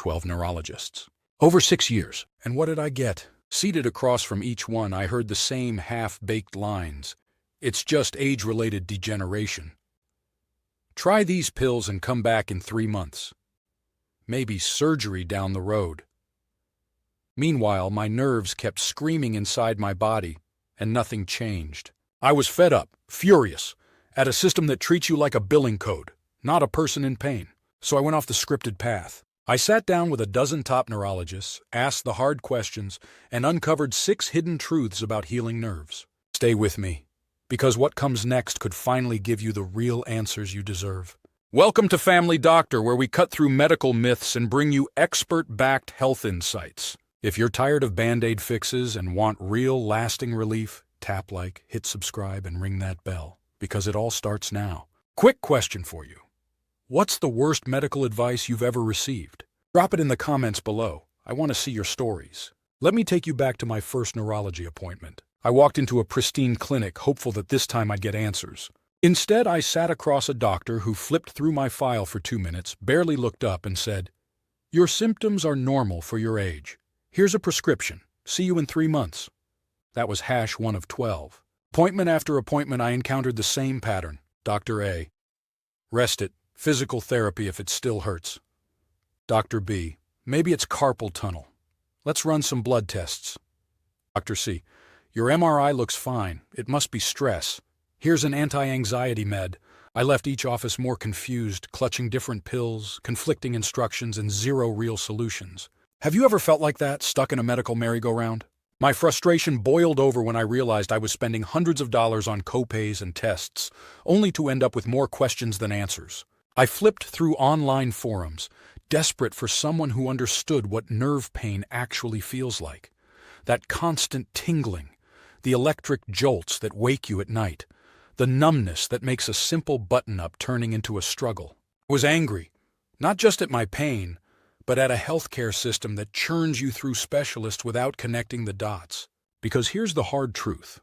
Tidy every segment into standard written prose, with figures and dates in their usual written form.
12 neurologists. Over 6 years. And what did I get? Seated across from each one, I heard the same half-baked lines. It's just age-related degeneration. Try these pills and come back in 3 months. Maybe surgery down the road. Meanwhile, my nerves kept screaming inside my body, and nothing changed. I was fed up, furious, at a system that treats you like a billing code, not a person in pain. So I went off the scripted path. I sat down with a dozen top neurologists, asked the hard questions, and uncovered 6 hidden truths about healing nerves. Stay with me, because what comes next could finally give you the real answers you deserve. Welcome to Family Doctor, where we cut through medical myths and bring you expert-backed health insights. If you're tired of Band-Aid fixes and want real, lasting relief, tap like, hit subscribe, and ring that bell, because it all starts now. Quick question for you. What's the worst medical advice you've ever received? Drop it in the comments below. I want to see your stories. Let me take you back to my first neurology appointment. I walked into a pristine clinic, hopeful that this time I'd get answers. Instead, I sat across a doctor who flipped through my file for 2 minutes, barely looked up, and said, "Your symptoms are normal for your age. Here's a prescription. See you in 3 months." That was #1 of 12. Appointment after appointment, I encountered the same pattern. Dr. A. Rest it. Physical therapy if it still hurts. Dr. B. Maybe it's carpal tunnel. Let's run some blood tests. Dr. C. Your MRI looks fine. It must be stress. Here's an anti-anxiety med. I left each office more confused, clutching different pills, conflicting instructions, and 0 real solutions. Have you ever felt like that, stuck in a medical merry-go-round? My frustration boiled over when I realized I was spending hundreds of dollars on copays and tests, only to end up with more questions than answers. I flipped through online forums, desperate for someone who understood what nerve pain actually feels like. That constant tingling, the electric jolts that wake you at night, the numbness that makes a simple button-up turning into a struggle. I was angry, not just at my pain, but at a healthcare system that churns you through specialists without connecting the dots. Because here's the hard truth.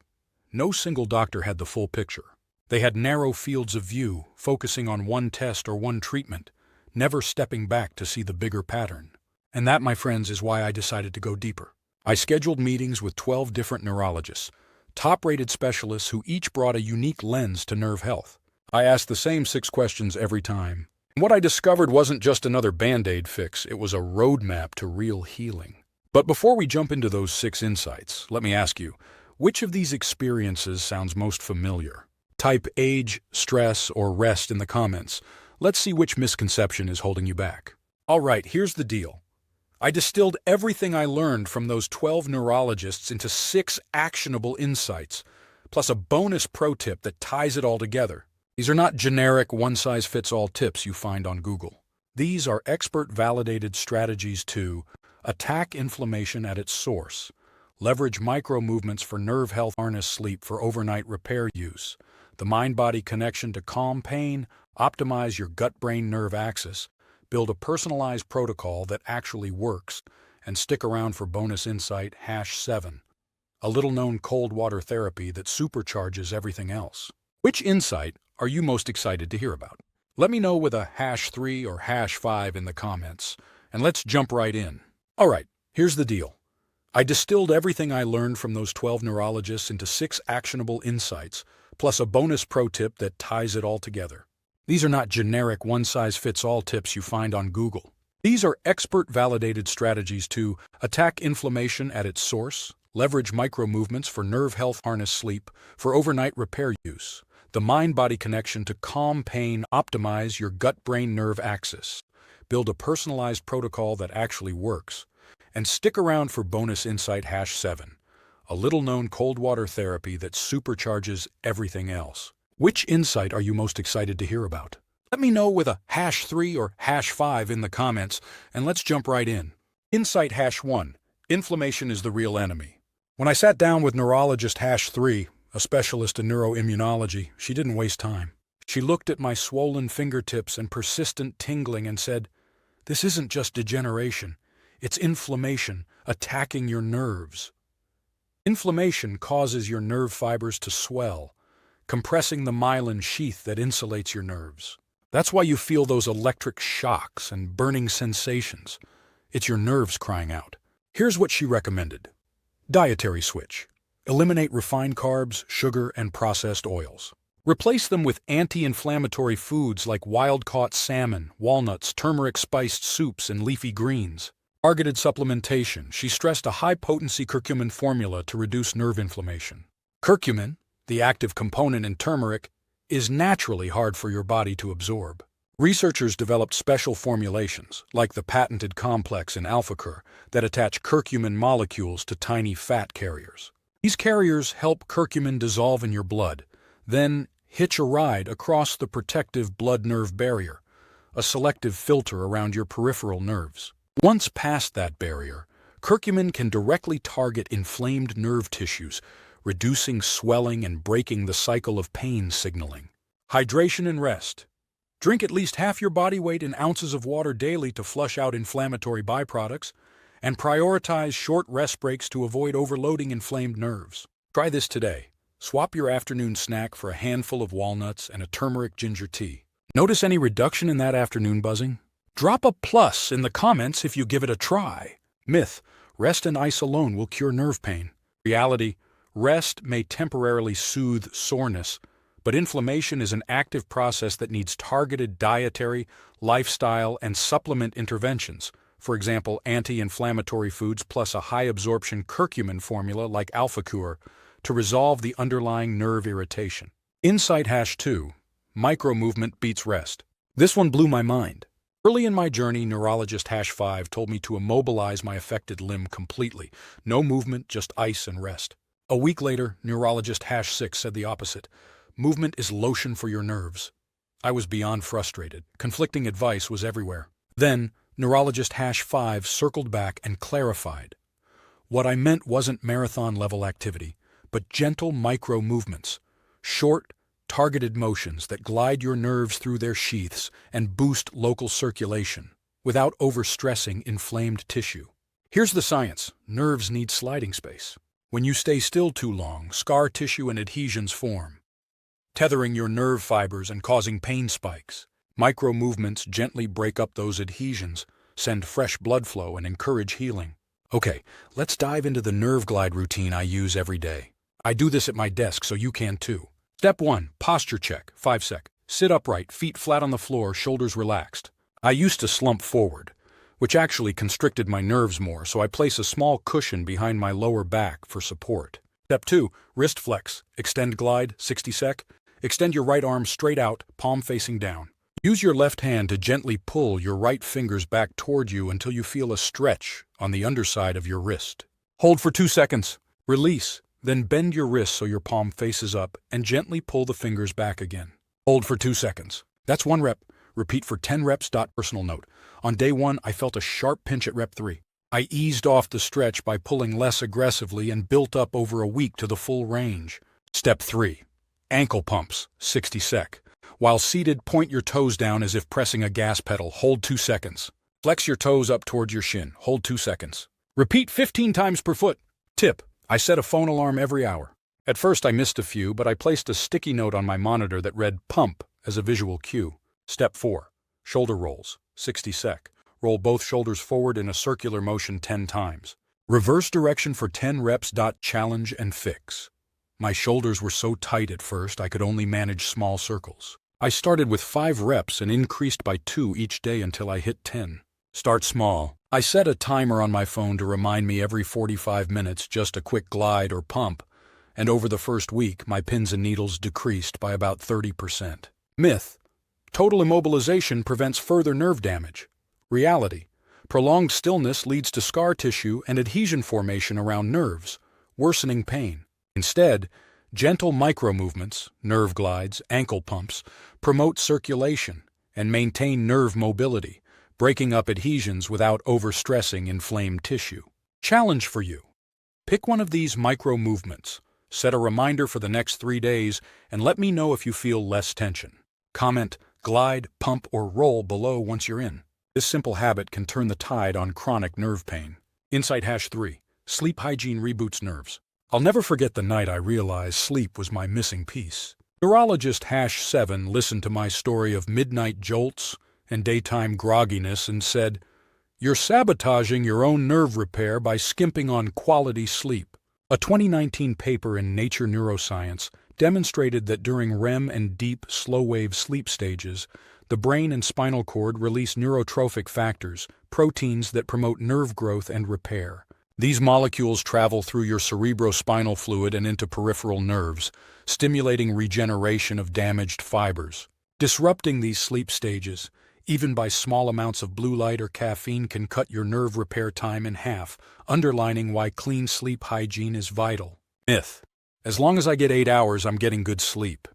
No single doctor had the full picture. They had narrow fields of view, focusing on one test or one treatment, never stepping back to see the bigger pattern. And that, my friends, is why I decided to go deeper. I scheduled meetings with 12 different neurologists, top-rated specialists who each brought a unique lens to nerve health. I asked the same 6 questions every time. And what I discovered wasn't just another Band-Aid fix, it was a roadmap to real healing. But before we jump into those 6 insights, let me ask you, which of these experiences sounds most familiar? Type age, stress, or rest in the comments. Let's see which misconception is holding you back. All right, here's the deal. I distilled everything I learned from those 12 neurologists into 6 actionable insights, plus a bonus pro tip that ties it all together. These are not generic one-size-fits-all tips you find on Google. These are expert-validated strategies to attack inflammation at its source, leverage micro-movements for nerve health, harness sleep for overnight repair use, the mind-body connection to calm pain, optimize your gut-brain nerve axis, build a personalized protocol that actually works, and stick around for bonus insight #7, a little-known cold water therapy that supercharges everything else. Which insight are you most excited to hear about? Let me know with a #3 or #5 in the comments, and let's jump right in. All right, here's the deal. I distilled everything I learned from those 12 neurologists into 6 actionable insights, plus a bonus pro tip that ties it all together. These are not generic one-size-fits-all tips you find on Google. These are expert-validated strategies to attack inflammation at its source, leverage micro-movements for nerve health, harness sleep for overnight repair use, the mind-body connection to calm pain, optimize your gut-brain nerve axis, build a personalized protocol that actually works, and stick around for bonus insight #7, a little-known cold water therapy that supercharges everything else. Which insight are you most excited to hear about? Let me know with a #3 or #5 in the comments, and let's jump right in. Insight #1, inflammation is the real enemy. When I sat down with neurologist #3, a specialist in neuroimmunology, she didn't waste time. She looked at my swollen fingertips and persistent tingling and said, "This isn't just degeneration, it's inflammation attacking your nerves." Inflammation causes your nerve fibers to swell, compressing the myelin sheath that insulates your nerves. That's why you feel those electric shocks and burning sensations, It's your nerves crying out. Here's what she recommended. Dietary switch. Eliminate refined carbs, sugar, and processed oils. Replace them with anti-inflammatory foods like wild-caught salmon, walnuts, turmeric-spiced soups, and leafy greens. Targeted supplementation. She stressed a high-potency curcumin formula to reduce nerve inflammation. Curcumin, the active component in turmeric, is naturally hard for your body to absorb. Researchers developed special formulations, like the patented complex in AlphaCur, that attach curcumin molecules to tiny fat carriers. These carriers help curcumin dissolve in your blood, then hitch a ride across the protective blood-nerve barrier, a selective filter around your peripheral nerves. Once past that barrier, curcumin can directly target inflamed nerve tissues, reducing swelling and breaking the cycle of pain signaling. Hydration and rest. Drink at least half your body weight in ounces of water daily to flush out inflammatory byproducts, and prioritize short rest breaks to avoid overloading inflamed nerves. Try this today. Swap your afternoon snack for a handful of walnuts and a turmeric ginger tea. Notice any reduction in that afternoon buzzing? Drop a plus in the comments if you give it a try. Myth: rest and ice alone will cure nerve pain. Reality: rest may temporarily soothe soreness, but inflammation is an active process that needs targeted dietary, lifestyle, and supplement interventions. For example, anti-inflammatory foods plus a high-absorption curcumin formula like AlphaCur to resolve the underlying nerve irritation. Insight #2. Micro-movement beats rest. This one blew my mind. Early in my journey, Neurologist #5 told me to immobilize my affected limb completely. No movement, just ice and rest. A week later, Neurologist #6 said the opposite. Movement is lotion for your nerves. I was beyond frustrated. Conflicting advice was everywhere. Then, Neurologist #5 circled back and clarified. What I meant wasn't marathon-level activity, but gentle micro-movements. Short, targeted motions that glide your nerves through their sheaths and boost local circulation, without overstressing inflamed tissue. Here's the science. Nerves need sliding space. When you stay still too long, scar tissue and adhesions form, tethering your nerve fibers and causing pain spikes. Micro-movements gently break up those adhesions, send fresh blood flow, and encourage healing. Okay, let's dive into the nerve glide routine I use every day. I do this at my desk so you can too. Step 1. Posture check. 5 sec. Sit upright, feet flat on the floor, shoulders relaxed. I used to slump forward, which actually constricted my nerves more, so I place a small cushion behind my lower back for support. Step 2. Wrist flex. Extend glide. 60 sec. Extend your right arm straight out, palm facing down. Use your left hand to gently pull your right fingers back toward you until you feel a stretch on the underside of your wrist. Hold for 2 seconds. Release. Then bend your wrist so your palm faces up and gently pull the fingers back again. Hold for 2 seconds. That's 1 rep. Repeat for 10 reps. Personal note. On day 1, I felt a sharp pinch at rep 3. I eased off the stretch by pulling less aggressively and built up over a week to the full range. Step 3. Ankle pumps. 60 sec. While seated, point your toes down as if pressing a gas pedal. Hold 2 seconds. Flex your toes up towards your shin. Hold 2 seconds. Repeat 15 times per foot. Tip: I set a phone alarm every hour. At first I missed a few, but I placed a sticky note on my monitor that read pump as a visual cue. Step 4. Shoulder rolls. 60 sec. Roll both shoulders forward in a circular motion 10 times. Reverse direction for 10 reps. Challenge and fix. My shoulders were so tight at first I could only manage small circles. I started with 5 reps and increased by 2 each day until I hit 10. Start small. I set a timer on my phone to remind me every 45 minutes, just a quick glide or pump, and over the first week my pins and needles decreased by about 30%. Myth: total immobilization prevents further nerve damage. Reality: prolonged stillness leads to scar tissue and adhesion formation around nerves, worsening pain. Instead, gentle micro-movements, nerve glides, ankle pumps, promote circulation and maintain nerve mobility, breaking up adhesions without overstressing inflamed tissue. Challenge for you: pick one of these micro-movements, set a reminder for the next 3 days, and let me know if you feel less tension. Comment, glide, pump, or roll below once you're in. This simple habit can turn the tide on chronic nerve pain. Insight #3. Sleep hygiene reboots nerves. I'll never forget the night I realized sleep was my missing piece. Neurologist #7 listened to my story of midnight jolts and daytime grogginess and said, You're sabotaging your own nerve repair by skimping on quality sleep. A 2019 paper in Nature Neuroscience demonstrated that during REM and deep, slow-wave sleep stages, the brain and spinal cord release neurotrophic factors, proteins that promote nerve growth and repair. These molecules travel through your cerebrospinal fluid and into peripheral nerves, stimulating regeneration of damaged fibers. Disrupting these sleep stages, even by small amounts of blue light or caffeine, can cut your nerve repair time in half, underlining why clean sleep hygiene is vital. Myth: as long as I get 8 hours, I'm getting good sleep.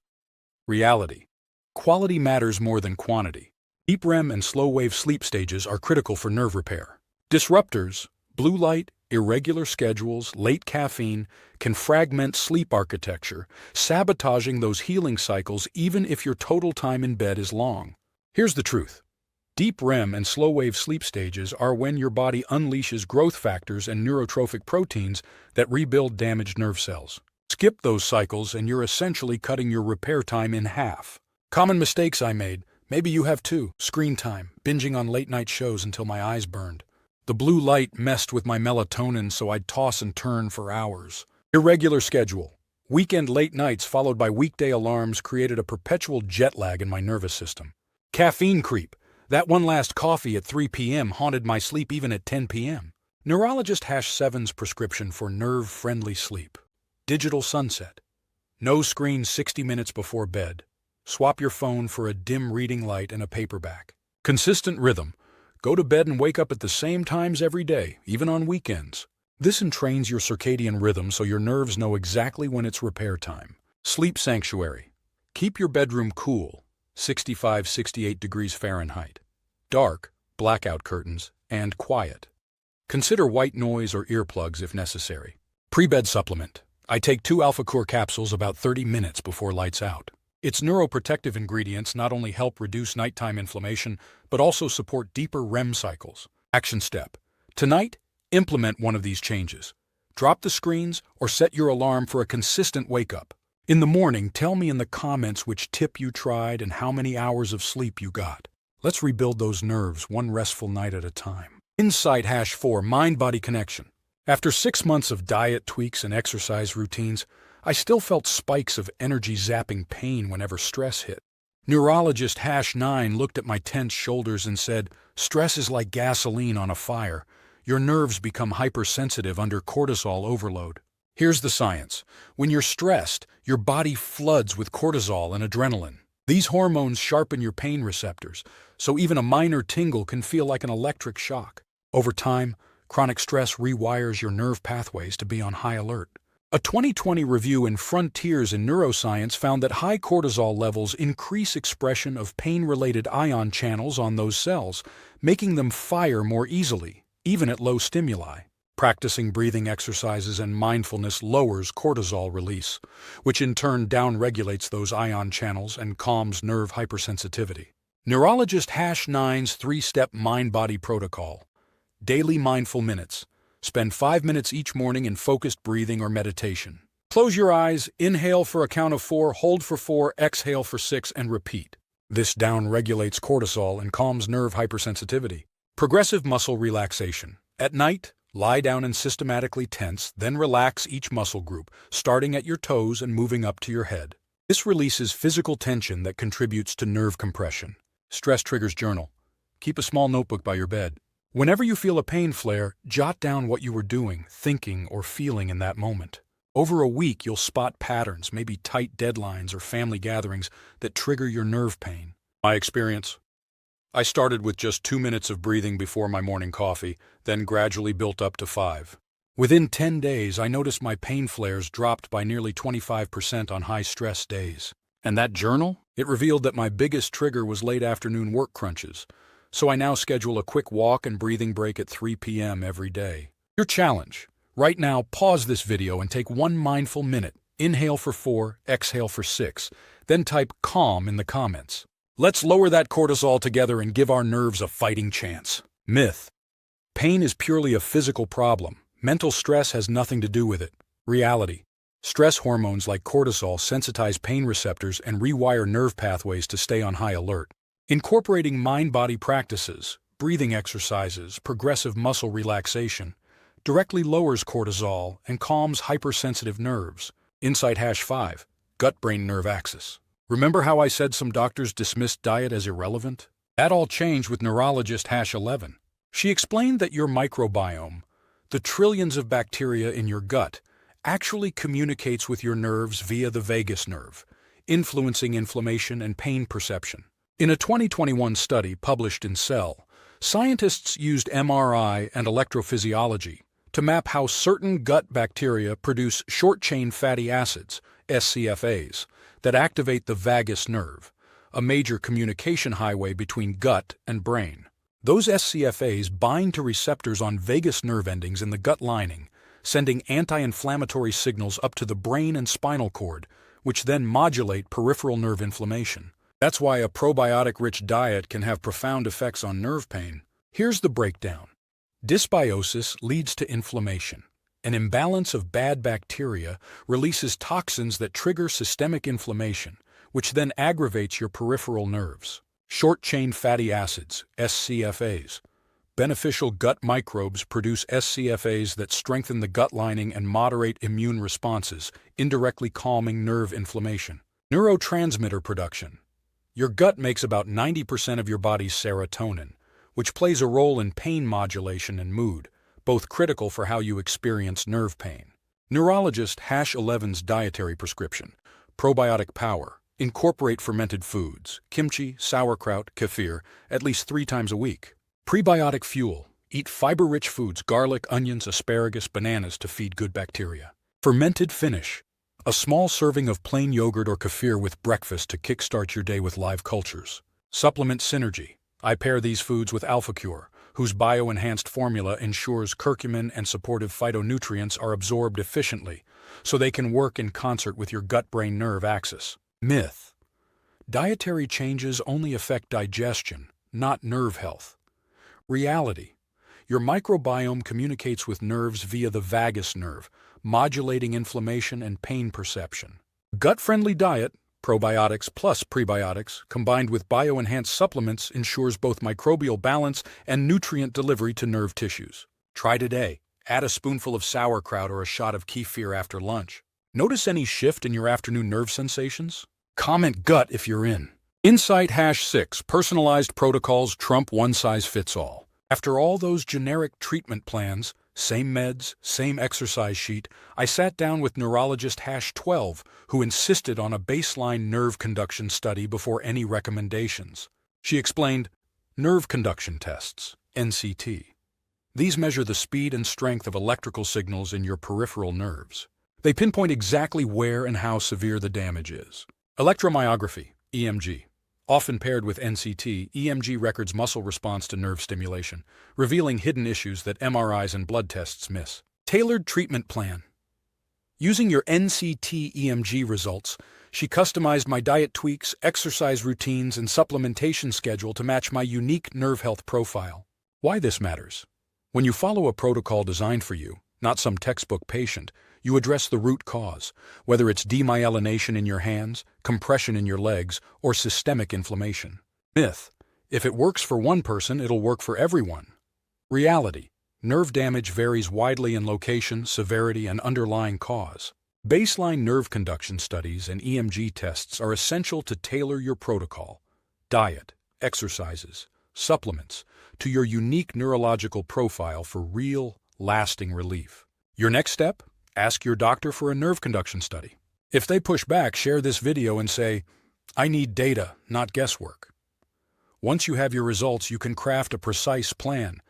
Reality: quality matters more than quantity. Deep REM and slow-wave sleep stages are critical for nerve repair. Disruptors, blue light, irregular schedules, late caffeine, can fragment sleep architecture, sabotaging those healing cycles even if your total time in bed is long. Here's the truth. Deep REM and slow-wave sleep stages are when your body unleashes growth factors and neurotrophic proteins that rebuild damaged nerve cells. Skip those cycles and you're essentially cutting your repair time in half. Common mistakes I made, maybe you have too: screen time, binging on late-night shows until my eyes burned. The blue light messed with my melatonin, so I'd toss and turn for hours. Irregular schedule. Weekend late nights followed by weekday alarms created a perpetual jet lag in my nervous system. Caffeine creep. That one last coffee at 3 p.m. haunted my sleep even at 10 p.m. Neurologist #7's prescription for nerve-friendly sleep. Digital sunset. No screen 60 minutes before bed. Swap your phone for a dim reading light and a paperback. Consistent rhythm. Go to bed and wake up at the same times every day, even on weekends. This entrains your circadian rhythm so your nerves know exactly when it's repair time. Sleep sanctuary. Keep your bedroom cool, 65-68 degrees Fahrenheit. Dark, blackout curtains, and quiet. Consider white noise or earplugs if necessary. Pre-bed supplement. I take 2 Alpha-Core capsules about 30 minutes before lights out. Its neuroprotective ingredients not only help reduce nighttime inflammation, but also support deeper REM cycles. Action step. Tonight, implement one of these changes. Drop the screens or set your alarm for a consistent wake-up. In the morning, tell me in the comments which tip you tried and how many hours of sleep you got. Let's rebuild those nerves one restful night at a time. Insight #4 Mind-Body Connection. After 6 months of diet tweaks and exercise routines, I still felt spikes of energy-zapping pain whenever stress hit. Neurologist #9 looked at my tense shoulders and said, "Stress is like gasoline on a fire. Your nerves become hypersensitive under cortisol overload." Here's the science. When you're stressed, your body floods with cortisol and adrenaline. These hormones sharpen your pain receptors, so even a minor tingle can feel like an electric shock. Over time, chronic stress rewires your nerve pathways to be on high alert. A 2020 review in Frontiers in Neuroscience found that high cortisol levels increase expression of pain-related ion channels on those cells, making them fire more easily, even at low stimuli. Practicing breathing exercises and mindfulness lowers cortisol release, which in turn downregulates those ion channels and calms nerve hypersensitivity. Neurologist #9's 3-step mind-body protocol. Daily mindful minutes. Spend 5 minutes each morning in focused breathing or meditation. Close your eyes, inhale for a count of 4, hold for 4, exhale for 6, and repeat. This downregulates cortisol and calms nerve hypersensitivity. Progressive muscle relaxation. At night, lie down and systematically tense, then relax each muscle group, starting at your toes and moving up to your head. This releases physical tension that contributes to nerve compression. Stress triggers journal. Keep a small notebook by your bed. Whenever you feel a pain flare, jot down what you were doing, thinking, or feeling in that moment. Over a week, you'll spot patterns, maybe tight deadlines or family gatherings, that trigger your nerve pain. My experience? I started with just 2 minutes of breathing before my morning coffee, then gradually built up to 5. Within 10 days, I noticed my pain flares dropped by nearly 25% on high-stress days. And that journal? It revealed that my biggest trigger was late afternoon work crunches. So I now schedule a quick walk and breathing break at 3 p.m. every day. Your challenge. Right now, pause this video and take 1 mindful minute. Inhale for 4, exhale for 6. Then type calm in the comments. Let's lower that cortisol together and give our nerves a fighting chance. Myth. Pain is purely a physical problem. Mental stress has nothing to do with it. Reality. Stress hormones like cortisol sensitize pain receptors and rewire nerve pathways to stay on high alert. Incorporating mind-body practices, breathing exercises, progressive muscle relaxation, directly lowers cortisol and calms hypersensitive nerves. Insight #5, gut-brain nerve axis. Remember how I said some doctors dismissed diet as irrelevant? That all changed with neurologist #11. She explained that your microbiome, the trillions of bacteria in your gut, actually communicates with your nerves via the vagus nerve, influencing inflammation and pain perception. In a 2021 study published in Cell, scientists used MRI and electrophysiology to map how certain gut bacteria produce short-chain fatty acids, SCFAs, that activate the vagus nerve, a major communication highway between gut and brain. Those SCFAs bind to receptors on vagus nerve endings in the gut lining, sending anti-inflammatory signals up to the brain and spinal cord, which then modulate peripheral nerve inflammation. That's why a probiotic-rich diet can have profound effects on nerve pain. Here's the breakdown. Dysbiosis leads to inflammation. An imbalance of bad bacteria releases toxins that trigger systemic inflammation, which then aggravates your peripheral nerves. Short-chain fatty acids, SCFAs. Beneficial gut microbes produce SCFAs that strengthen the gut lining and moderate immune responses, indirectly calming nerve inflammation. Neurotransmitter production. Your gut makes about 90% of your body's serotonin, which plays a role in pain modulation and mood, both critical for how you experience nerve pain. Neurologist #11's dietary prescription. Probiotic power. Incorporate fermented foods, kimchi, sauerkraut, kefir, at least 3 times a week. Prebiotic fuel. Eat fiber-rich foods, garlic, onions, asparagus, bananas to feed good bacteria. Fermented finish. A small serving of plain yogurt or kefir with breakfast to kickstart your day with live cultures. Supplement synergy. I pair these foods with AlphaCure, whose bio-enhanced formula ensures curcumin and supportive phytonutrients are absorbed efficiently, so they can work in concert with your gut-brain nerve axis. Myth. Dietary changes only affect digestion, not nerve health. Reality. Your microbiome communicates with nerves via the vagus nerve, modulating inflammation and pain perception. Gut-friendly diet, probiotics plus prebiotics, combined with bio-enhanced supplements ensures both microbial balance and nutrient delivery to nerve tissues. Try today. Add a spoonful of sauerkraut or a shot of kefir after lunch. Notice any shift in your afternoon nerve sensations? Comment gut if you're in. Insight #6, personalized protocols trump one-size-fits-all. After all those generic treatment plans, same meds, same exercise sheet, I sat down with neurologist #12, who insisted on a baseline nerve conduction study before any recommendations. She explained, nerve conduction tests, NCT. These measure the speed and strength of electrical signals in your peripheral nerves. They pinpoint exactly where and how severe the damage is. Electromyography, EMG. Often paired with NCT, EMG records muscle response to nerve stimulation, revealing hidden issues that MRIs and blood tests miss. Tailored treatment plan. Using your NCT EMG results, she customized my diet tweaks, exercise routines, and supplementation schedule to match my unique nerve health profile. Why this matters? When you follow a protocol designed for you, not some textbook patient, you address the root cause, whether it's demyelination in your hands, compression in your legs, or systemic inflammation. Myth. If it works for one person, it'll work for everyone. Reality. Nerve damage varies widely in location, severity, and underlying cause. Baseline nerve conduction studies and EMG tests are essential to tailor your protocol, diet, exercises, supplements, to your unique neurological profile for real, lasting relief. Your next step? Ask your doctor for a nerve conduction study. If they push back, share this video and say, I need data, not guesswork. Once you have your results, you can craft a precise plan.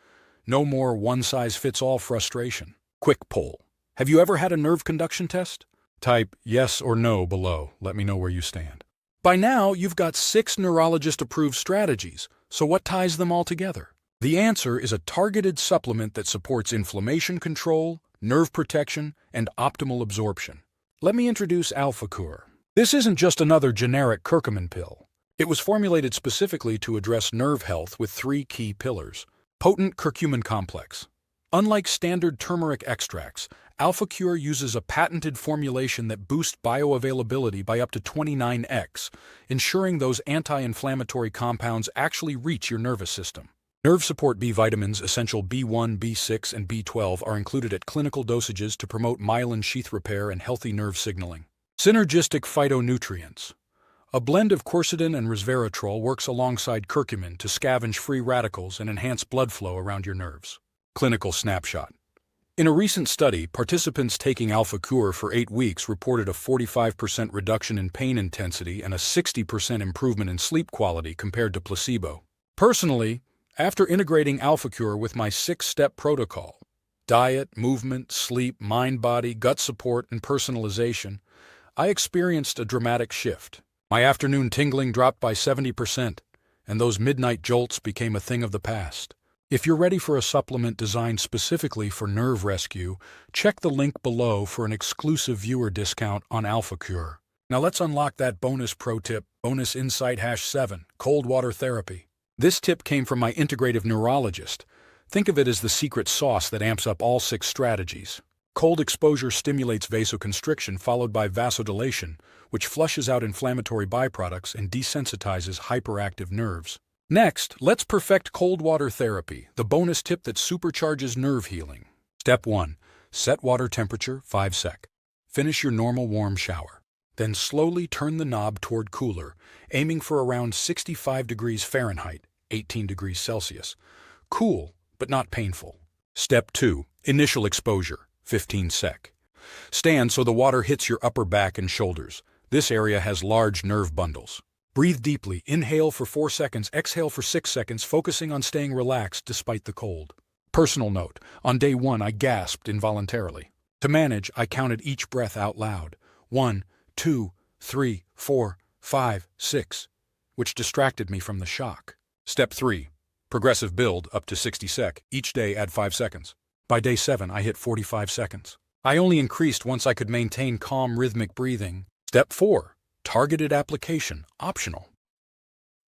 No more one-size-fits-all frustration. Quick poll. Have you ever had a nerve conduction test? Type yes or no below. Let me know where you stand. By now, you've got 6 neurologist-approved strategies, so what ties them all together? The answer is a targeted supplement that supports inflammation control, nerve protection, and optimal absorption. Let me introduce AlphaCure. This isn't just another generic curcumin pill. It was formulated specifically to address nerve health with 3 key pillars. Potent curcumin complex. Unlike standard turmeric extracts, AlphaCure uses a patented formulation that boosts bioavailability by up to 29x, ensuring those anti-inflammatory compounds actually reach your nervous system. Nerve support B vitamins, essential B1, B6, and B12 are included at clinical dosages to promote myelin sheath repair and healthy nerve signaling. Synergistic phytonutrients. A blend of quercetin and resveratrol works alongside curcumin to scavenge free radicals and enhance blood flow around your nerves. Clinical snapshot. In a recent study, participants taking Alpha Cure for 8 weeks reported a 45% reduction in pain intensity and a 60% improvement in sleep quality compared to placebo. Personally, after integrating Alpha Cure with my 6-step protocol, diet, movement, sleep, mind-body, gut support, and personalization, I experienced a dramatic shift. My afternoon tingling dropped by 70%, and those midnight jolts became a thing of the past. If you're ready for a supplement designed specifically for nerve rescue, check the link below for an exclusive viewer discount on Alpha Cure. Now let's unlock that bonus pro tip, bonus insight #7, cold water therapy. This tip came from my integrative neurologist. Think of it as the secret sauce that amps up all 6 strategies. Cold exposure stimulates vasoconstriction followed by vasodilation, which flushes out inflammatory byproducts and desensitizes hyperactive nerves. Next, let's perfect cold water therapy, the bonus tip that supercharges nerve healing. Step 1. Set water temperature 5 sec. Finish your normal warm shower. Then slowly turn the knob toward cooler, aiming for around 65 degrees Fahrenheit, 18 degrees Celsius. Cool, but not painful. Step 2. Initial exposure, 15 sec. Stand so the water hits your upper back and shoulders. This area has large nerve bundles. Breathe deeply, inhale for 4 seconds, exhale for 6 seconds, focusing on staying relaxed despite the cold. Personal note, on day 1 I gasped involuntarily. To manage, I counted each breath out loud. 1, 2, 3, 4, 5, 6, which distracted me from the shock. Step 3. Progressive build up to 60 sec. Each day add 5 seconds. By day 7 I hit 45 seconds. I only increased once I could maintain calm rhythmic breathing. Step 4. Targeted application, optional.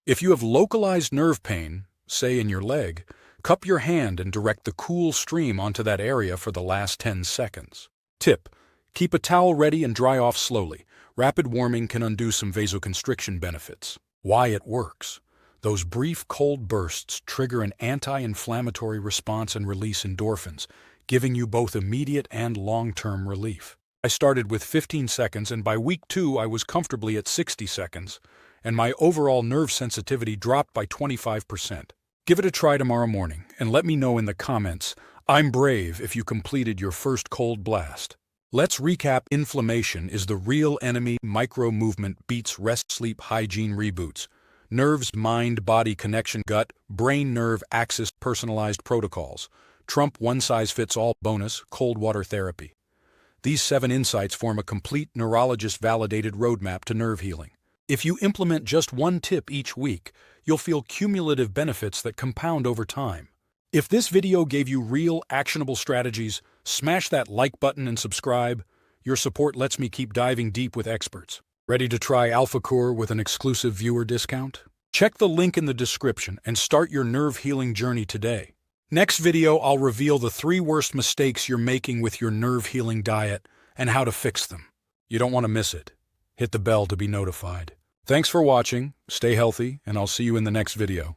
If you have localized nerve pain, say in your leg, cup your hand and direct the cool stream onto that area for the last 10 seconds. Tip: keep a towel ready and dry off slowly. Rapid warming can undo some vasoconstriction benefits. Why it works. Those brief cold bursts trigger an anti-inflammatory response and release endorphins, giving you both immediate and long-term relief. I started with 15 seconds, and by week 2 I was comfortably at 60 seconds, and my overall nerve sensitivity dropped by 25%. Give it a try tomorrow morning, and let me know in the comments, I'm brave, if you completed your first cold blast. Let's recap. Inflammation is the real enemy. Micro-movement beats rest-sleep hygiene reboots. Nerves, mind-body connection, gut, brain-nerve axis, personalized protocols. Trump one-size-fits-all. Bonus, cold water therapy. These 7 insights form a complete neurologist-validated roadmap to nerve healing. If you implement just 1 tip each week, you'll feel cumulative benefits that compound over time. If this video gave you real, actionable strategies, smash that like button and subscribe. Your support lets me keep diving deep with experts. Ready to try Alpha Core with an exclusive viewer discount? Check the link in the description and start your nerve healing journey today. Next video, I'll reveal the 3 worst mistakes you're making with your nerve healing diet and how to fix them. You don't want to miss it. Hit the bell to be notified. Thanks for watching, stay healthy, and I'll see you in the next video.